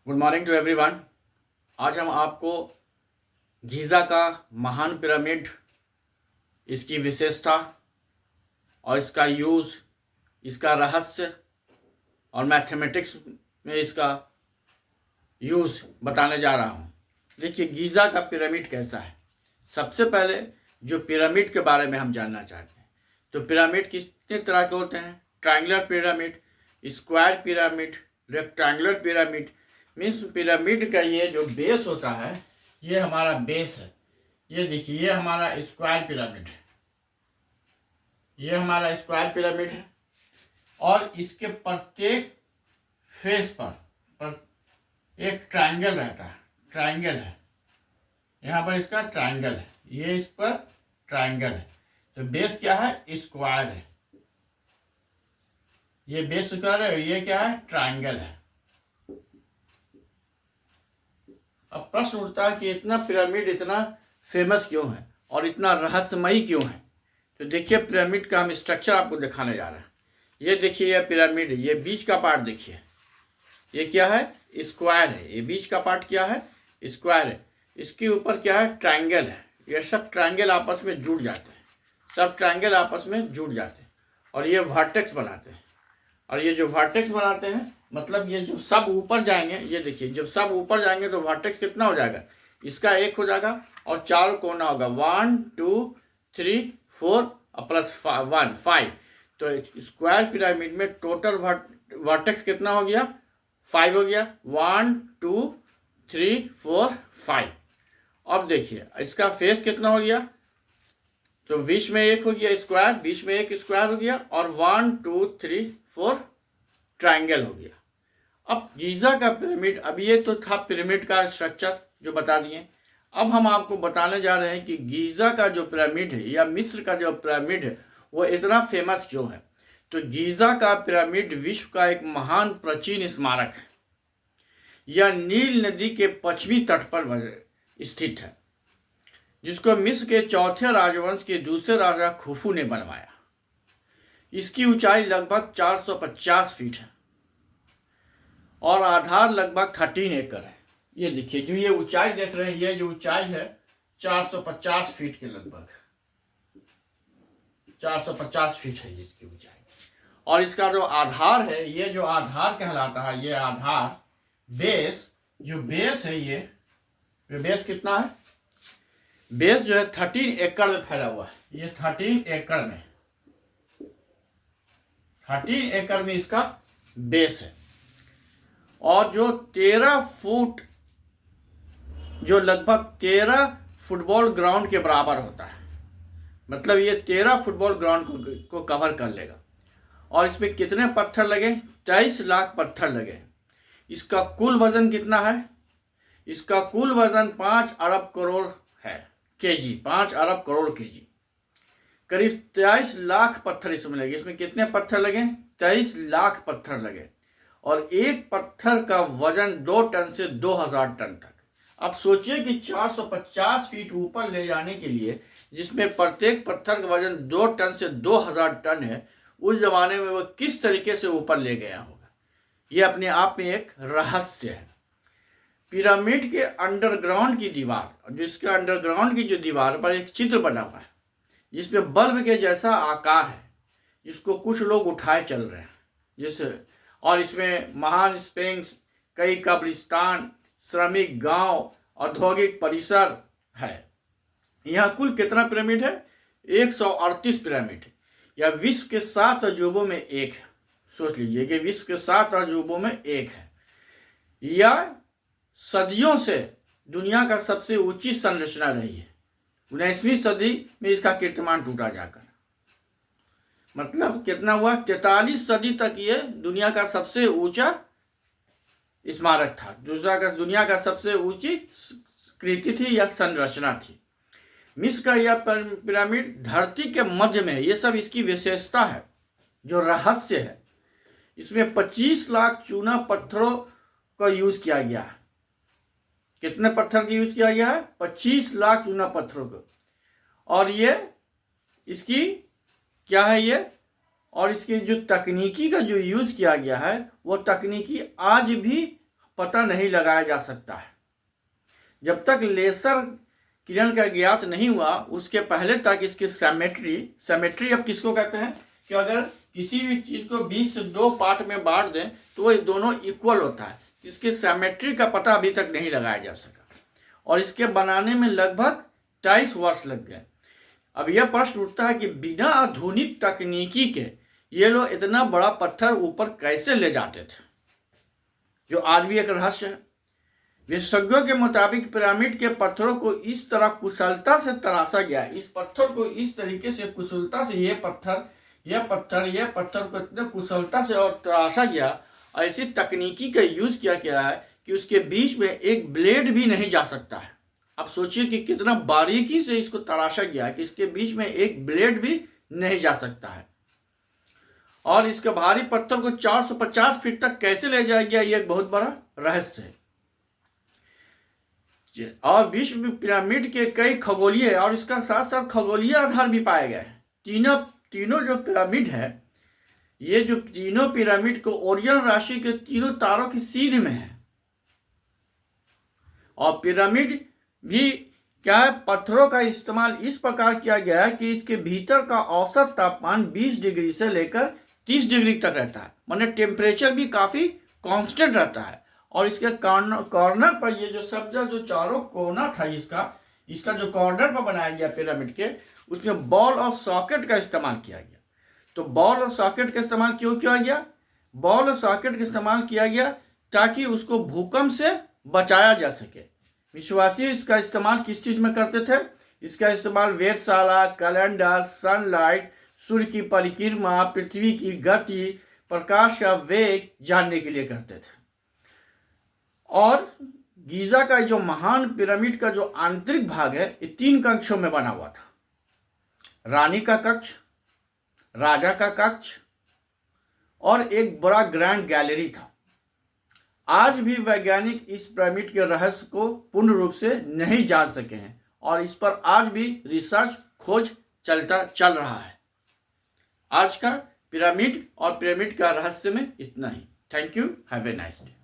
Good morning to everyone. आज हम आपको गीज़ा का महान पिरामिड, इसकी विशेषता और इसका यूज़, इसका रहस्य और मैथमेटिक्स में इसका यूज़ बताने जा रहा हूँ। देखिए गीज़ा का पिरामिड कैसा है। सबसे पहले जो पिरामिड के बारे में हम जानना चाहते हैं, तो पिरामिड कितने तरह के होते हैं। Triangular pyramid, square pyramid, rectangular pyramid. Means pyramid का ये जो बेस होता है, ये हमारा बेस है। ये देखिए, ये हमारा स्क्वायर पिरामिड है, ये हमारा स्क्वायर पिरामिड है। और इसके प्रत्येक फेस पर एक ट्रायंगल रहता है, ट्रायंगल है यहाँ पर, इसका ट्रायंगल है, ये इस पर ट्रायंगल है। तो बेस क्या है? स्क्वायर है। ये बेस स्क्वायर है, ये क्या है? ट्रायंगल है। अब प्रश्न उठता है कि इतना पिरामिड इतना फेमस क्यों है और इतना रहस्यमयी क्यों है। तो देखिए पिरामिड का हम स्ट्रक्चर आपको दिखाने जा रहे हैं। ये देखिए, यह पिरामिड, ये बीच का पार्ट देखिए, ये क्या है? स्क्वायर है। ये बीच का पार्ट क्या है? स्क्वायर है। इसके ऊपर क्या है? ट्रायंगल है। ये सब ट्रायंगल आपस में जुड़ जाते हैं, सब ट्रायंगल आपस में जुड़ जाते हैं और ये वर्टेक्स बनाते हैं। और ये जो वर्टेक्स बनाते हैं, मतलब ये जो सब ऊपर जाएंगे, ये देखिए जब सब ऊपर जाएंगे तो वर्टेक्स कितना हो जाएगा? इसका एक हो जाएगा और चारों कोना होगा, 1 2 3 4 प्लस 1 5। तो स्क्वायर पिरामिड में टोटल वर्टेक्स कितना हो गया? 5 हो गया। 1 2 3 4 5। अब देखिए इसका फेस कितना हो गया? तो बीच में एक हो गया स्क्वायर, बीच में एक स्क्वायर हो गया और 1 2 3 4 ट्रायंगल हो गया। अब गीज़ा का पिरामिड, अब ये तो था पिरामिड का स्ट्रक्चर जो बता दिए। अब हम आपको बताने जा रहे हैं कि गीज़ा का जो पिरामिड है या मिस्र का जो पिरामिड है वो इतना फेमस क्यों है। तो गीज़ा का पिरामिड विश्व का एक महान प्राचीन स्मारक है। यह नील नदी के पश्चिमी तट पर स्थित है, जिसको मिस्र के चौथे राजवंश के दूसरे राजा खुफू ने बनवाया। इसकी ऊंचाई लगभग 450 फीट है और आधार लगभग 13 एकड़ है। ये देखिए, जो ये ऊंचाई देख रहे हैं, ये जो ऊंचाई है 450 फीट के लगभग, 450 फीट है इसकी ऊंचाई। और इसका जो आधार है, ये जो आधार कहलाता है, ये आधार बेस, जो बेस है, ये बेस कितना है? बेस जो है 13 एकड़ में फैला हुआ है। ये 13 एकड़ में, 13 एकड़ में इसका बेस है। और जो 13 फुट, जो लगभग 13 फुटबॉल ग्राउंड के बराबर होता है, मतलब ये 13 फुटबॉल ग्राउंड को कवर कर लेगा। और इसमें कितने पत्थर लगे? 23 लाख पत्थर लगे। इसका कुल वजन कितना है? इसका कुल वजन 5 अरब करोड़ है, केजी, 5 अरब करोड़ केजी। करीब 23 लाख पत्थर इसमें लगे। इसमें कितने पत्थर लगे? 23 लाख पत्थर लगे। और एक पत्थर का वजन 2 टन से 2000 टन तक। अब सोचिए कि 450 फीट ऊपर ले जाने के लिए, जिसमें प्रत्येक पत्थर का वजन 2 टन से 2000 टन है, उस जमाने में वो किस तरीके से ऊपर ले गया होगा, ये अपने आप में एक रहस्य है। पिरामिड के अंडरग्राउंड की दीवार, जिसके अंडरग्राउंड की जो दीवार पर एक चित्र बना हुआ है, जिसमें बल्ब के जैसा आकार है, जिसको कुछ लोग उठाए चल रहे हैं जैसे। और इसमें महान स्प्रिंग्स, कई कब्रिस्तान, श्रमिक गांव, औद्योगिक परिसर है। यह कुल कितना पिरामिड है? 138 पिरामिड है। यह विश्व के 7 अजूबों में एक है। सोच लीजिए कि विश्व के 7 अजूबों में एक है। यह सदियों से दुनिया का सबसे ऊंची संरचना रही है। 19वीं सदी में इसका कीर्तिमान टूटा जाकर, मतलब कितना हुआ? 43 सदी तक ये दुनिया का सबसे ऊंचा स्मारक था, दुनिया का सबसे ऊंची कृति थी या संरचना थी। मिस्र का यह पिरामिड धरती के मध्य में है। ये सब इसकी विशेषता है, जो रहस्य है। इसमें 25 लाख चूना पत्थरों का यूज किया गया है। कितने पत्थर का यूज किया गया है? 25 लाख चूना पत्थरों को। और ये इसकी क्या है ये? और इसकी जो तकनीकी का जो यूज किया गया है, वो तकनीकी आज भी पता नहीं लगाया जा सकता है। जब तक लेसर किरण का ज्ञात नहीं हुआ उसके पहले तक इसकी सिमेट्री अब किसको कहते हैं कि अगर किसी भी चीज को 20 से 2 पार्ट में बांट दें तो ये दोनों इक्वल होता है। इसकी सिमेट्री का पता अभी तक नहीं लगाया जा सका और इसके बनाने में लगभग 23 वर्ष लग गए। अब यह प्रश्न उठता है कि बिना आधुनिक तकनीकी के ये लोग इतना बड़ा पत्थर ऊपर कैसे ले जाते थे, जो आज भी एक रहस्य है। विशेषज्ञों के मुताबिक पिरामिड के पत्थरों को इस तरह कुशलता से तराशा गया, इस पत्थर को इस तरीके से कुशलता से यह पत्थर को इतने कुशलता से और तराशा गया, ऐसी तकनीकी का यूज किया गया है कि उसके बीच में एक ब्लेड भी नहीं जा सकता है। आप सोचिए कि कितना बारीकी से इसको तराशा गया है कि इसके बीच में एक ब्लेड भी नहीं जा सकता है। और इसके भारी पत्थर को 450 फीट तक कैसे ले जाया गया, यह एक बहुत बड़ा रहस्य है। और विश्व में पिरामिड के कई खगोलीय और इसका साथ साथ खगोलीय आधार भी पाए गए हैं। तीनों जो पिरामिड है, ये जो तीनों पिरामिड को ओरियन राशि के तीनों तारों की सीध में है। और पिरामिड भी क्या है, पत्थरों का इस्तेमाल इस प्रकार किया गया है कि इसके भीतर का औसत तापमान 20 डिग्री से लेकर 30 डिग्री तक रहता है, माने टेम्परेचर भी काफी कांस्टेंट रहता है। और इसके कॉर्नर पर ये जो सब जो चारों कोना था इसका जो कॉर्नर पर बनाया गया पिरामिड के, उसमें बॉल और सॉकेट का इस्तेमाल किया गया। तो बॉल और सॉकेट का इस्तेमाल क्यों किया गया? बॉल और सॉकेट का इस्तेमाल किया गया ताकि उसको भूकंप से बचाया जा सके। विश्वासी इसका इस्तेमाल किस चीज में करते थे? इसका इस्तेमाल वेधशाला, कैलेंडर, सनलाइट, सूर्य की परिक्रमा, पृथ्वी की गति, प्रकाश का वेग जानने के लिए करते थे। और गीजा का जो महान पिरामिड का जो आंतरिक भाग है, ये 3 कक्षों में बना हुआ था। रानी का कक्ष, राजा का कक्ष और एक बड़ा ग्रैंड गैलरी था। आज भी वैज्ञानिक इस पिरामिड के रहस्य को पूर्ण रूप से नहीं जान सके हैं और इस पर आज भी रिसर्च खोज चल रहा है। आज का पिरामिड और पिरामिड का रहस्य में इतना ही। Thank you, have a nice day.